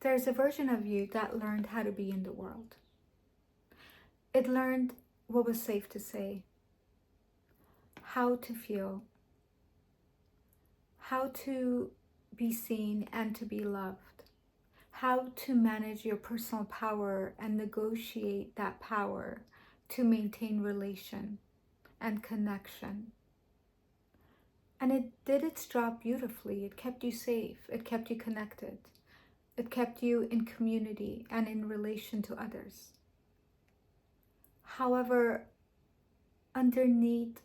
there's a version of you that learned how to be in the world. It learned what was safe to say, how to feel, how to be seen and to be loved, how to manage your personal power and negotiate that power to maintain relation and connection. And it did its job beautifully. It kept you safe. It kept you connected. It kept you in community and in relation to others. However, underneath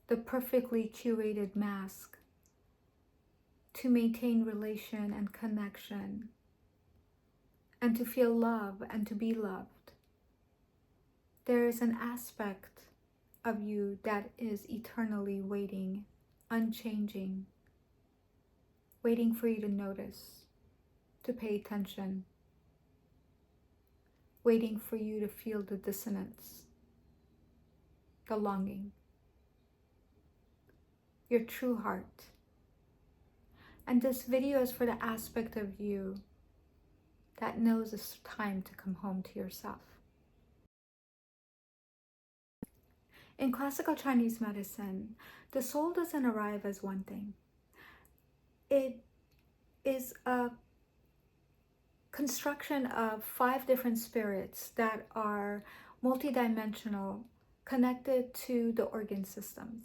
the perfectly curated mask to maintain relation and connection and to feel love and to be loved, there is an aspect of you that is eternally waiting, unchanging, waiting for you to notice, to pay attention, waiting for you to feel the dissonance, the longing, your true heart. And this video is for the aspect of you that knows it's time to come home to yourself. In classical Chinese medicine, the soul doesn't arrive as one thing. It is a construction of 5 different spirits that are multidimensional, connected to the organ systems.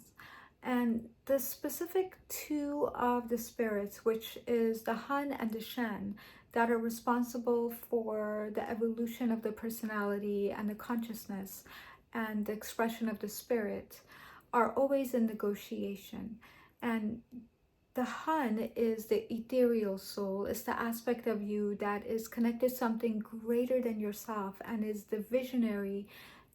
And the specific 2 of the spirits, which is the Han and the Shen, that are responsible for the evolution of the personality and the consciousness and the expression of the spirit, are always in negotiation. And the Han is the ethereal soul. It's the aspect of you that is connected to something greater than yourself and is the visionary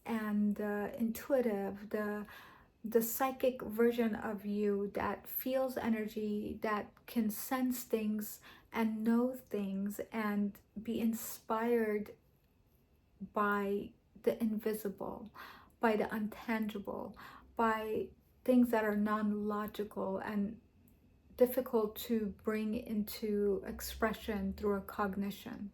and intuitive, the psychic version of you that feels energy, that can sense things and know things and be inspired by the invisible, by the untangible, by things that are non-logical and difficult to bring into expression through a cognition.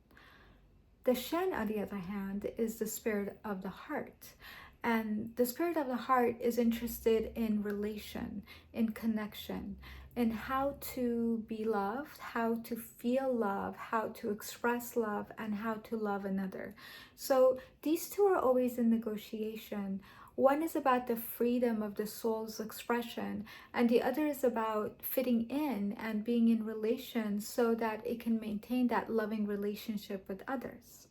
The Shen, on the other hand, is the spirit of the heart. And the spirit of the heart is interested in relation, in connection, in how to be loved, how to feel love, how to express love, and how to love another. So these 2 are always in negotiation. One is about the freedom of the soul's expression, and the other is about fitting in and being in relation so that it can maintain that loving relationship with others.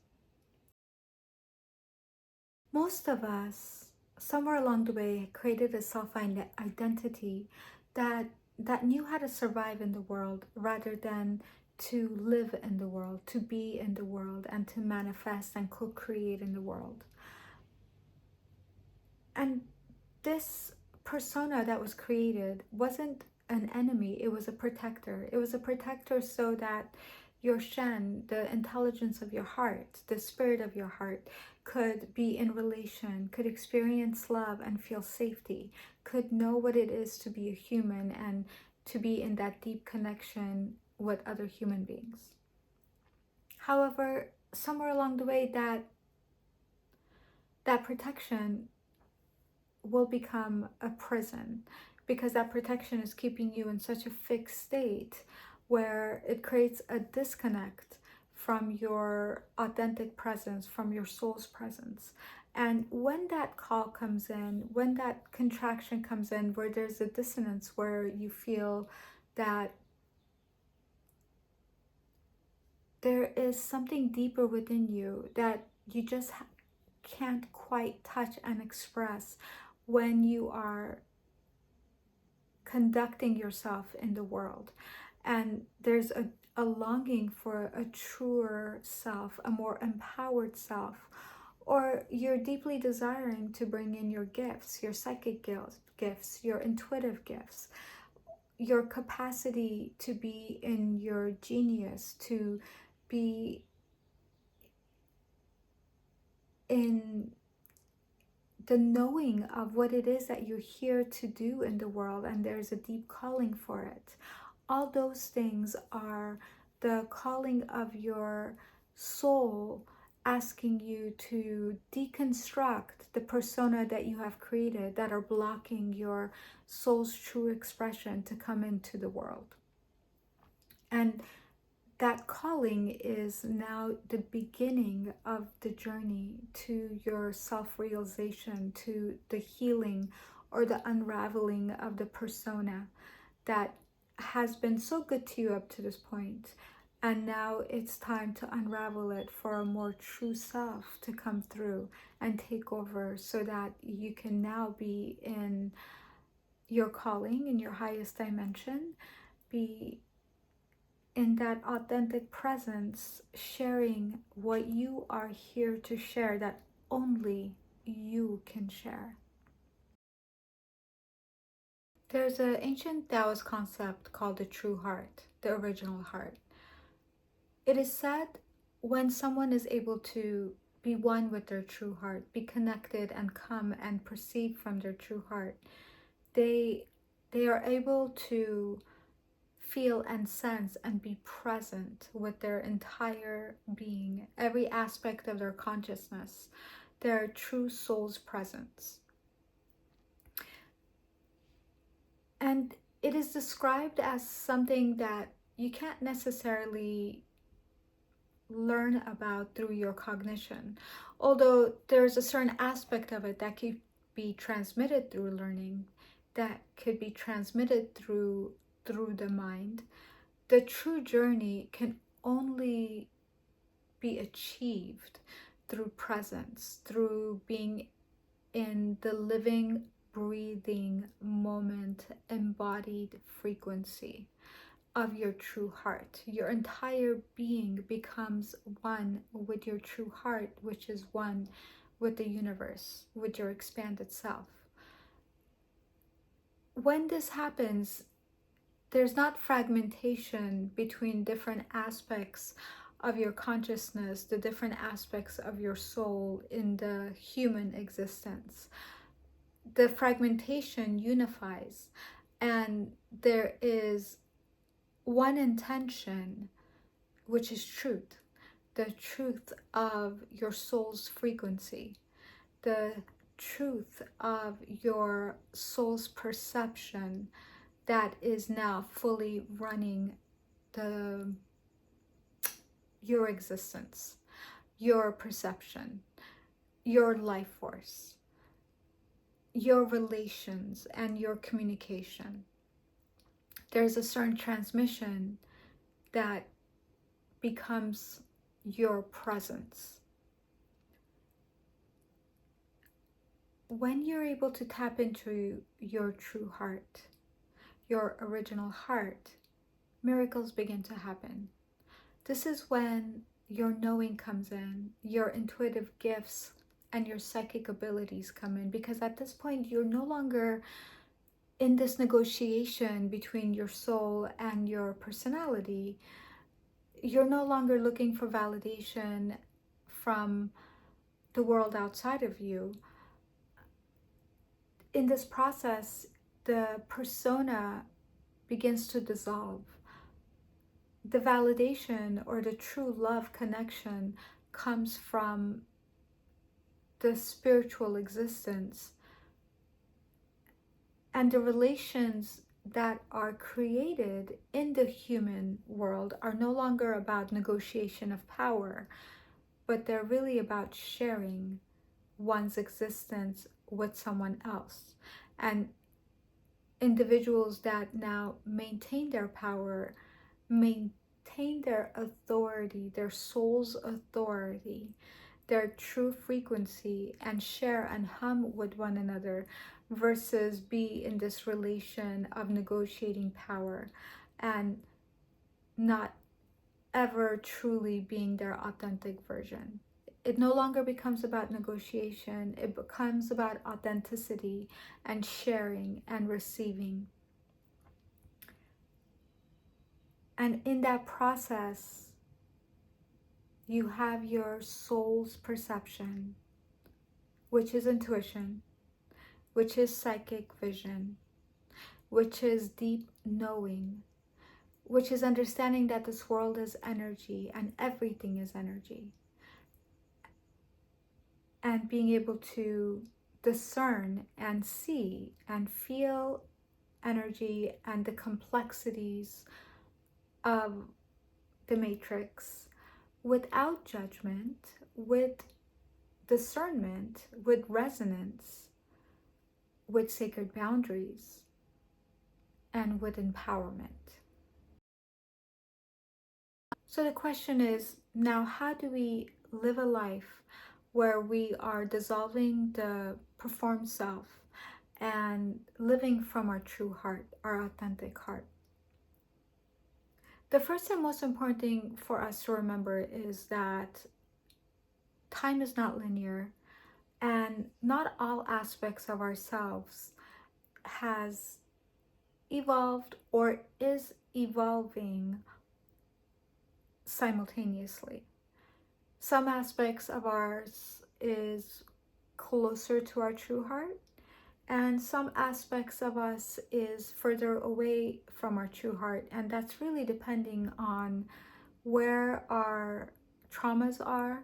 Most of us, somewhere along the way, created a self-identity that knew how to survive in the world rather than to live in the world, to be in the world, and to manifest and co-create in the world. And this persona that was created wasn't an enemy, it was a protector. It was a protector so that your Shen, the intelligence of your heart, the spirit of your heart, could be in relation, could experience love and feel safety, could know what it is to be a human and to be in that deep connection with other human beings. However, somewhere along the way, that protection will become a prison, because that protection is keeping you in such a fixed state where it creates a disconnect from your authentic presence, from your soul's presence. And when that call comes in, when that contraction comes in, where there's a dissonance, where you feel that there is something deeper within you that you just can't quite touch and express when you are conducting yourself in the world, and there's a longing for a truer self, a more empowered self, or you're deeply desiring to bring in your gifts, your psychic gifts, your intuitive gifts, your capacity to be in your genius, to be in the knowing of what it is that you're here to do in the world, and there's a deep calling for it. All those things are the calling of your soul, asking you to deconstruct the persona that you have created that are blocking your soul's true expression to come into the world. And that calling is now the beginning of the journey to your self-realization, to the healing or the unraveling of the persona that has been so good to you up to this point. And now it's time to unravel it for a more true self to come through and take over, so that you can now be in your calling, in your highest dimension, be in that authentic presence, sharing what you are here to share, that only you can share. There's an ancient Taoist concept called the true heart, the original heart. It is said when someone is able to be one with their true heart, be connected and come and perceive from their true heart, they are able to feel and sense and be present with their entire being, every aspect of their consciousness, their true soul's presence. And it is described as something that you can't necessarily learn about through your cognition, although there's a certain aspect of it that could be transmitted through learning, that could be transmitted through the mind. The true journey can only be achieved through presence, through being in the living, breathing moment, embodied frequency of your true heart. Your entire being becomes one with your true heart, which is one with the universe, with your expanded self. When this happens, there's not fragmentation between different aspects of your consciousness, the different aspects of your soul in the human existence. The fragmentation unifies, and there is one intention, which is truth, the truth of your soul's frequency, the truth of your soul's perception that is now fully running your existence, your perception, your life force, your relations, and your communication. There's a certain transmission that becomes your presence. When you're able to tap into your true heart, your original heart, miracles begin to happen. This is when your knowing comes in, your intuitive gifts and your psychic abilities come in, because at this point you're no longer in this negotiation between your soul and your personality. You're no longer looking for validation from the world outside of you. In this process, the persona begins to dissolve. The validation or the true love connection comes from the spiritual existence. And the relations that are created in the human world are no longer about negotiation of power, but they're really about sharing one's existence with someone else. And individuals that now maintain their power, maintain their authority, their soul's authority, their true frequency, and share and hum with one another, versus be in this relation of negotiating power and not ever truly being their authentic version. It no longer becomes about negotiation. It becomes about authenticity and sharing and receiving. And in that process, you have your soul's perception, which is intuition, which is psychic vision, which is deep knowing, which is understanding that this world is energy and everything is energy, and being able to discern and see and feel energy and the complexities of the matrix without judgment, with discernment, with resonance, with sacred boundaries, and with empowerment. So the question is now, how do we live a life where we are dissolving the performed self and living from our true heart, our authentic heart? The first and most important thing for us to remember is that time is not linear, and not all aspects of ourselves has evolved or is evolving simultaneously. Some aspects of ours is closer to our true heart, and some aspects of us is further away from our true heart, and that's really depending on where our traumas are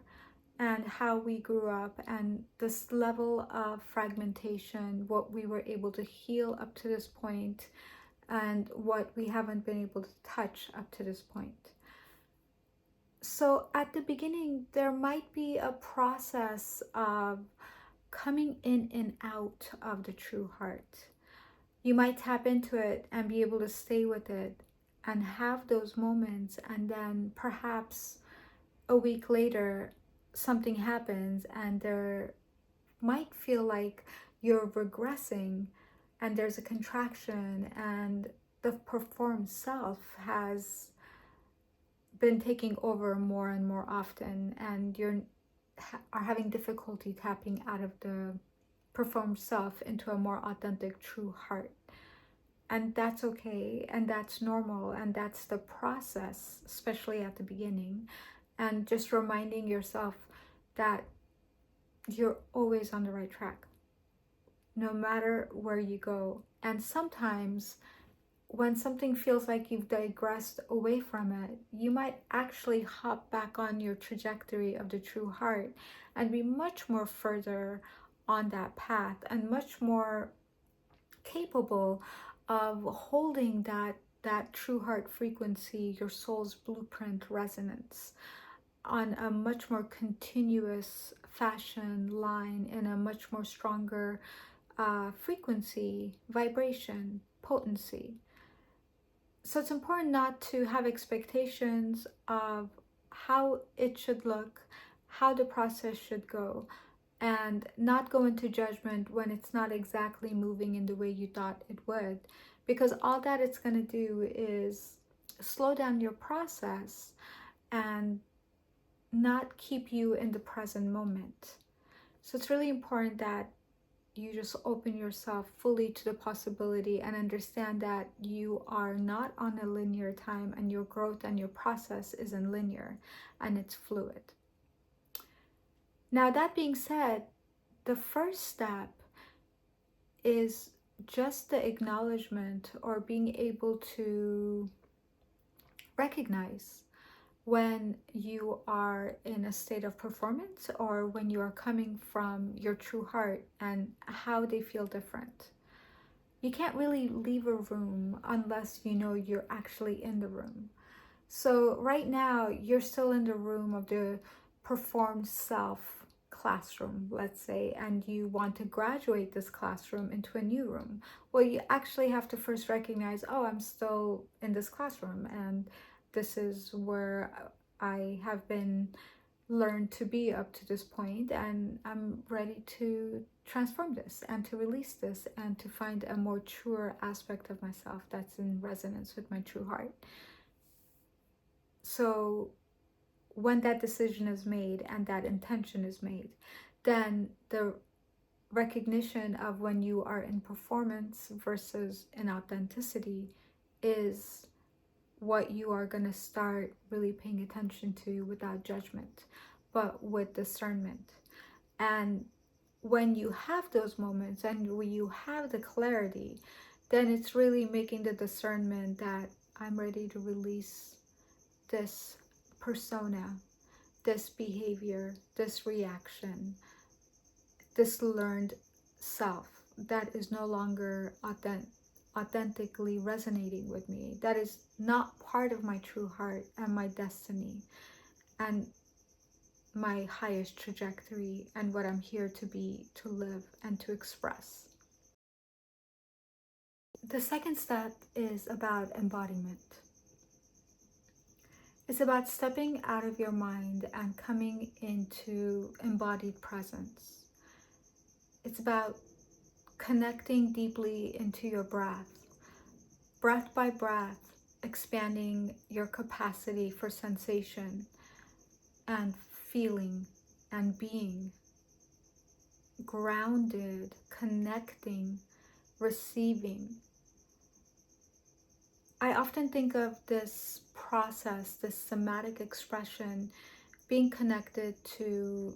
and how we grew up and this level of fragmentation, what we were able to heal up to this point and what we haven't been able to touch up to this point. So at the beginning, there might be a process of coming in and out of the true heart. You might tap into it and be able to stay with it and have those moments, and then perhaps a week later, something happens and there might feel like you're regressing and there's a contraction and the performed self has been taking over more and more often, and are having difficulty tapping out of the performed self into a more authentic true heart. And that's okay, and that's normal, and that's the process, especially at the beginning. And just reminding yourself that you're always on the right track no matter where you go. And sometimes when something feels like you've digressed away from it, you might actually hop back on your trajectory of the true heart and be much more further on that path and much more capable of holding that true heart frequency, your soul's blueprint resonance, on a much more continuous fashion line, in a much more stronger frequency, vibration, potency. So it's important not to have expectations of how it should look, how the process should go, and not go into judgment when it's not exactly moving in the way you thought it would, because all that it's going to do is slow down your process and not keep you in the present moment. So it's really important that you just open yourself fully to the possibility and understand that you are not on a linear time, and your growth and your process isn't linear and it's fluid. Now, that being said, the first step is just the acknowledgement or being able to recognize when you are in a state of performance or when you are coming from your true heart, and how they feel different. You can't really leave a room unless you know you're actually in the room. So right now, you're still in the room of the performed self classroom, let's say, and you want to graduate this classroom into a new room. Well, you actually have to first recognize, oh, I'm still in this classroom, and this is where I have been learned to be up to this point, and I'm ready to transform this and to release this and to find a more truer aspect of myself that's in resonance with my true heart. So when that decision is made and that intention is made, then the recognition of when you are in performance versus in authenticity is what you are going to start really paying attention to, without judgment, but with discernment. And when you have those moments and when you have the clarity, then it's really making the discernment that I'm ready to release this persona, this behavior, this reaction, this learned self that is no longer authentically resonating with me, that is not part of my true heart and my destiny and my highest trajectory and what I'm here to be, to live, and to express. The second step is about embodiment. It's about stepping out of your mind and coming into embodied presence. It's about connecting deeply into your breath by breath, expanding your capacity for sensation and feeling and being grounded, connecting, receiving. I often think of this process, this somatic expression, being connected to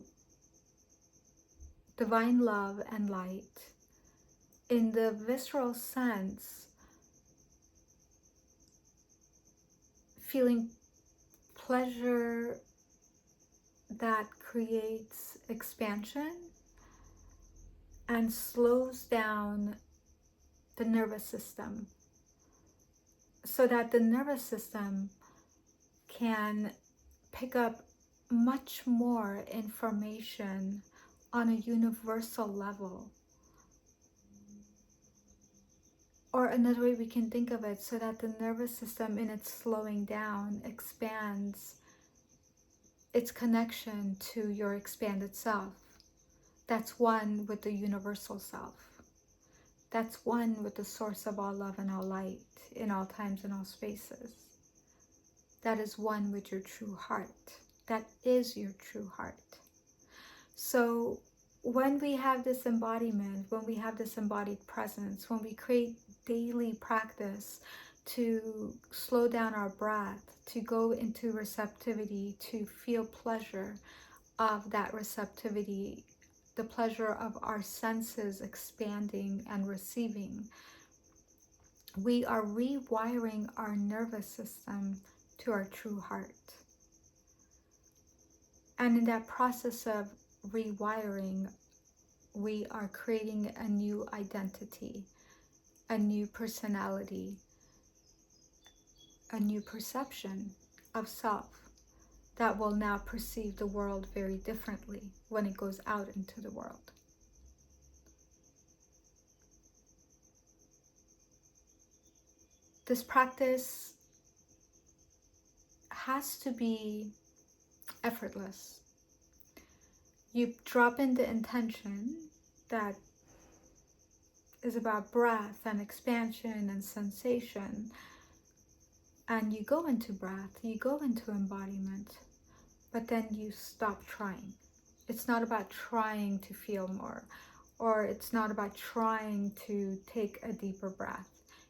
divine love and light in the visceral sense, feeling pleasure that creates expansion and slows down the nervous system so that the nervous system can pick up much more information on a universal level. Or another way we can think of it, so that the nervous system in its slowing down expands its connection to your expanded self. That's one with the universal self. That's one with the source of all love and all light in all times and all spaces. That is one with your true heart. That is your true heart. So when we have this embodiment, when we have this embodied presence, when we create daily practice to slow down our breath, to go into receptivity, to feel pleasure of that receptivity, the pleasure of our senses expanding and receiving, we are rewiring our nervous system to our true heart. And in that process of rewiring, we are creating a new identity, a new personality, a new perception of self that will now perceive the world very differently when it goes out into the world. This practice has to be effortless. You drop in the intention that is about breath and expansion and sensation, and you go into breath, you go into embodiment, but then you stop trying. It's not about trying to feel more, or it's not about trying to take a deeper breath.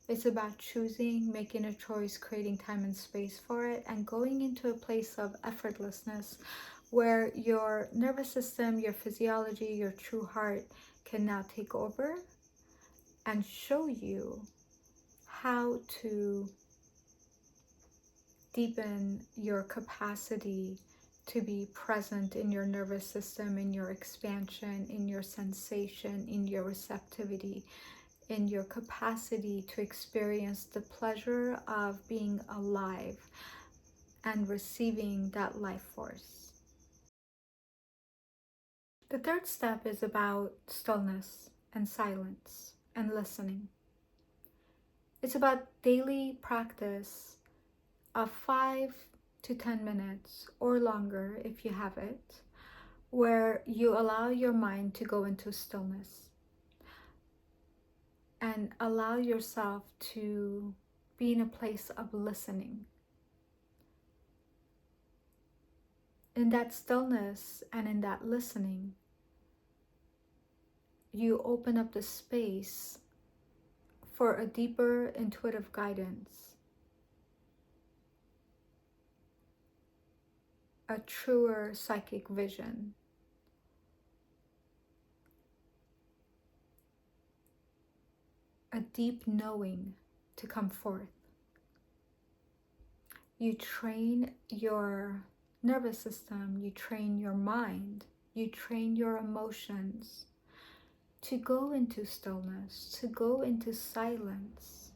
It's about choosing, making a choice, creating time and space for it, and going into a place of effortlessness where your nervous system, your physiology, your true heart can now take over and show you how to deepen your capacity to be present in your nervous system, in your expansion, in your sensation, in your receptivity, in your capacity to experience the pleasure of being alive and receiving that life force. The third step is about stillness and silence and listening. It's about daily practice of 5 to 10 minutes or longer if you have it, where you allow your mind to go into stillness and allow yourself to be in a place of listening. In that stillness and in that listening, you open up the space for a deeper intuitive guidance, a truer psychic vision, a deep knowing to come forth. You train your nervous system, you train your mind, you train your emotions to go into stillness, to go into silence,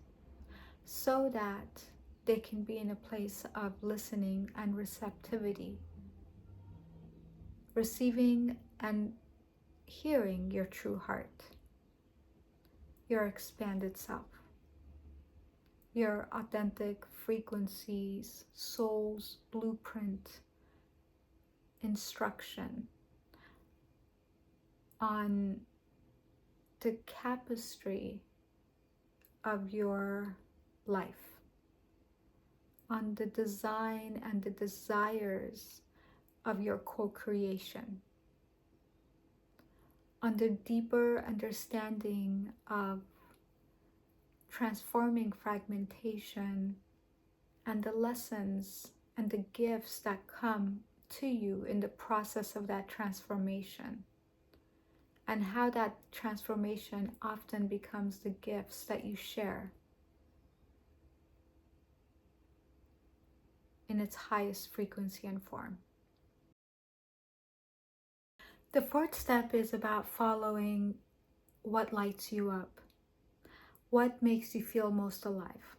so that they can be in a place of listening and receptivity, receiving and hearing your true heart, your expanded self, your authentic frequencies, soul's blueprint, instruction on the tapestry of your life, on the design and the desires of your co-creation, on the deeper understanding of transforming fragmentation and the lessons and the gifts that come to you in the process of that transformation, and how that transformation often becomes the gifts that you share in its highest frequency and form. The fourth step is about following what lights you up, what makes you feel most alive.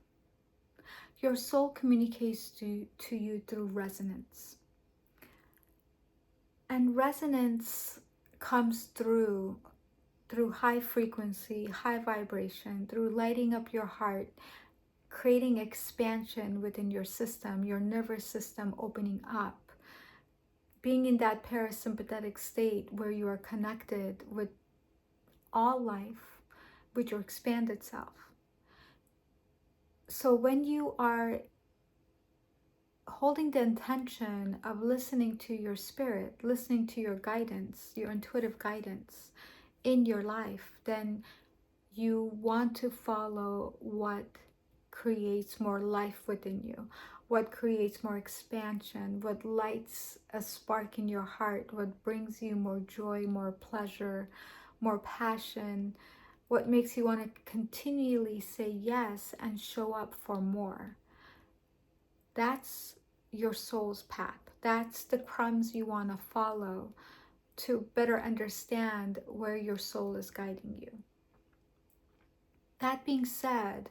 Your soul communicates to you through resonance. And resonance comes through high frequency, high vibration, through lighting up your heart, creating expansion within your system, your nervous system opening up, being in that parasympathetic state where you are connected with all life, with your expanded self. So when you are holding the intention of listening to your spirit, listening to your guidance, your intuitive guidance in your life, then you want to follow what creates more life within you, what creates more expansion, what lights a spark in your heart, what brings you more joy, more pleasure, more passion, what makes you want to continually say yes and show up for more. That's your soul's path. That's the crumbs you want to follow to better understand where your soul is guiding you. That being said,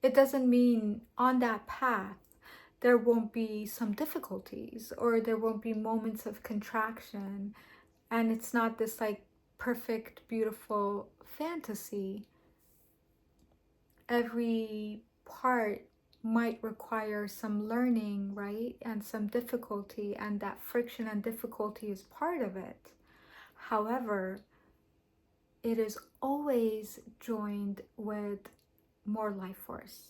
it doesn't mean on that path there won't be some difficulties or there won't be moments of contraction, and it's not this like perfect, beautiful fantasy. Every part might require some learning, right? And some difficulty, and that friction and difficulty is part of it. However, it is always joined with more life force.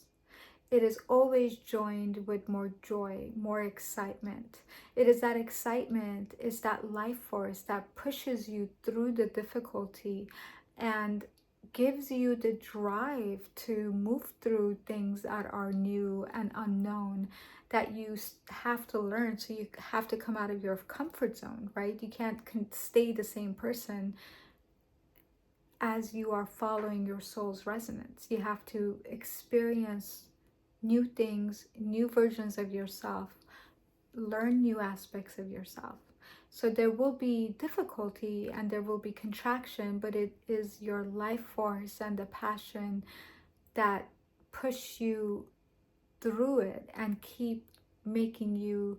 It is always joined with more joy, more excitement. It is that excitement, is that life force that pushes you through the difficulty and gives you the drive to move through things that are new and unknown, that you have to learn. So you have to come out of your comfort zone, right? You can't stay the same person as you are following your soul's resonance. You have to experience new things, new versions of yourself, learn new aspects of yourself. So there will be difficulty and there will be contraction, but it is your life force and the passion that push you through it and keep making you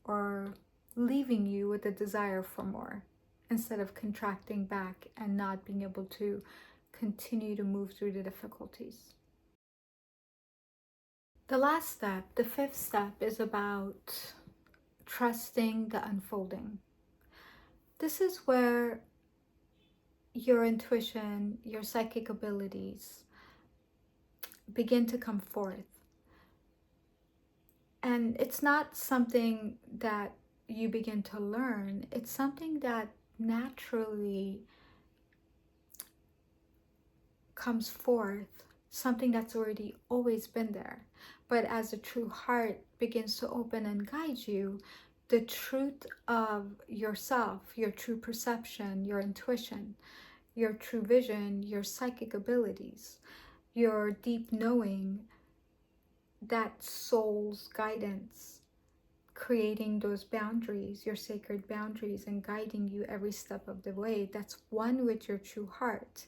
or leaving you with a desire for more, instead of contracting back and not being able to continue to move through the difficulties. The last step, the fifth step, is about trusting the unfolding. This is where your intuition, your psychic abilities begin to come forth. And it's not something that you begin to learn, it's something that naturally comes forth, something that's already always been there. But as the true heart begins to open and guide you, the truth of yourself, your true perception, your intuition, your true vision, your psychic abilities, your deep knowing, that soul's guidance, creating those boundaries, your sacred boundaries, and guiding you every step of the way, that's one with your true heart,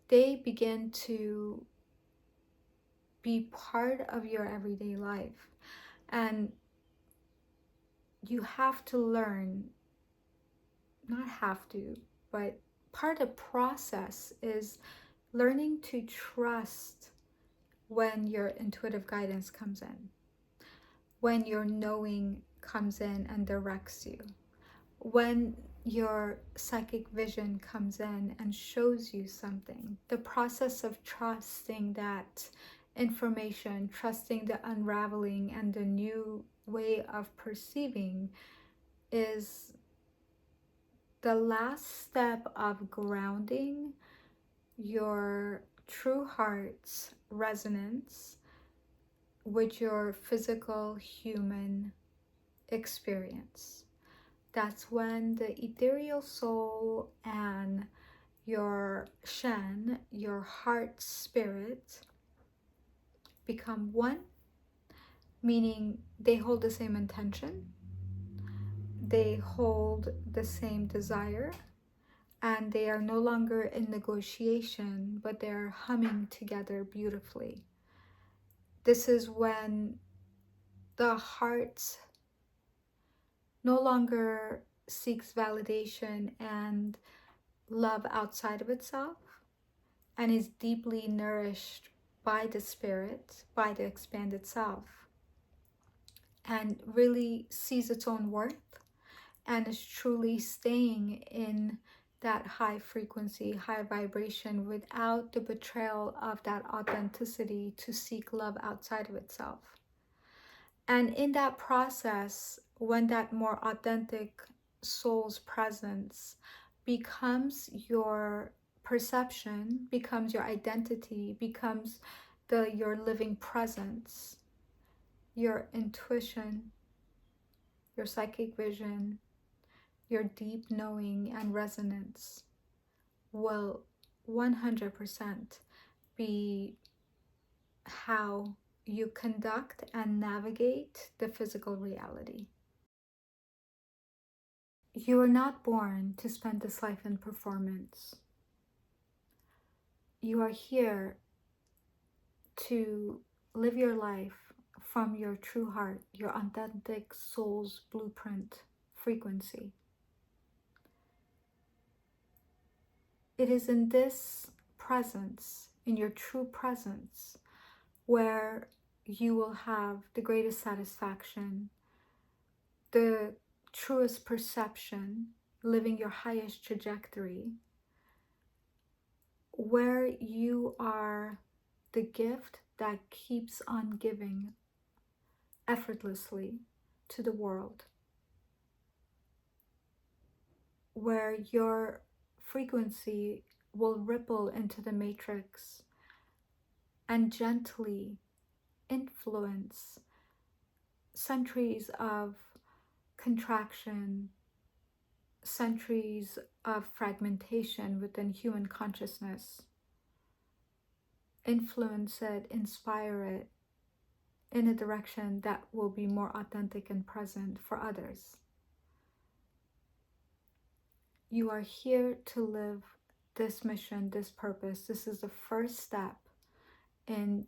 they begin to be part of your everyday life. And you have to learn, not have to, but part of the process is learning to trust when your intuitive guidance comes in, when your knowing comes in and directs you, when your psychic vision comes in and shows you something. The process of trusting that information, trusting the unraveling and the new way of perceiving, is the last step of grounding your true heart's resonance with your physical human experience. That's when the ethereal soul and your Shen, your heart spirit, become one, meaning they hold the same intention, they hold the same desire, and they are no longer in negotiation, but they're humming together beautifully. This is when the heart no longer seeks validation and love outside of itself, and is deeply nourished by the spirit, by the expanded self, and really sees its own worth and is truly staying in that high frequency, high vibration without the betrayal of that authenticity to seek love outside of itself. And in that process, when that more authentic soul's presence becomes your perception, becomes your identity, becomes your living presence, your intuition, your psychic vision, your deep knowing and resonance will 100% be how you conduct and navigate the physical reality. You are not born to spend this life in performance. You are here to live your life from your true heart, your authentic soul's blueprint frequency. It is in this presence, in your true presence, where you will have the greatest satisfaction, the truest perception, living your highest trajectory, where you are the gift that keeps on giving effortlessly to the world, where your frequency will ripple into the matrix and gently influence centuries of contraction, centuries of fragmentation within human consciousness. Influence it, inspire it in a direction that will be more authentic and present for others. You are here to live this mission, this purpose. This is the first step in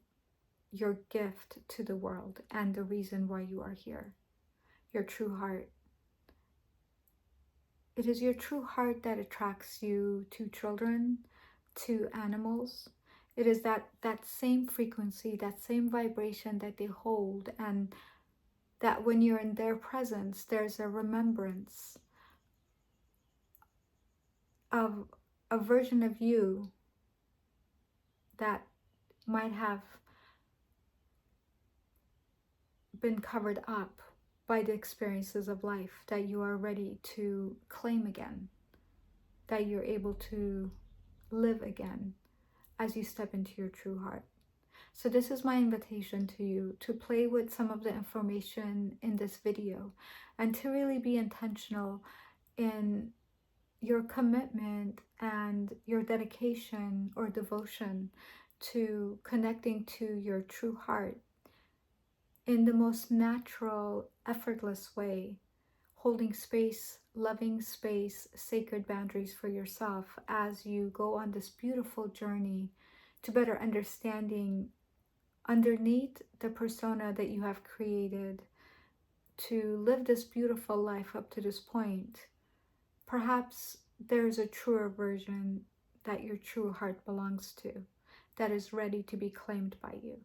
your gift to the world and the reason why you are here, your true heart. It is your true heart that attracts you to children, to animals. It is that same frequency, that same vibration that they hold, and that when you're in their presence, there's a remembrance of a version of you that might have been covered up by the experiences of life that you are ready to claim again, that you're able to live again as you step into your true heart. So this is my invitation to you to play with some of the information in this video and to really be intentional in your commitment and your dedication or devotion to connecting to your true heart in the most natural, effortless way, holding space, loving space, sacred boundaries for yourself as you go on this beautiful journey to better understanding underneath the persona that you have created to live this beautiful life up to this point. Perhaps there's a truer version that your true heart belongs to that is ready to be claimed by you.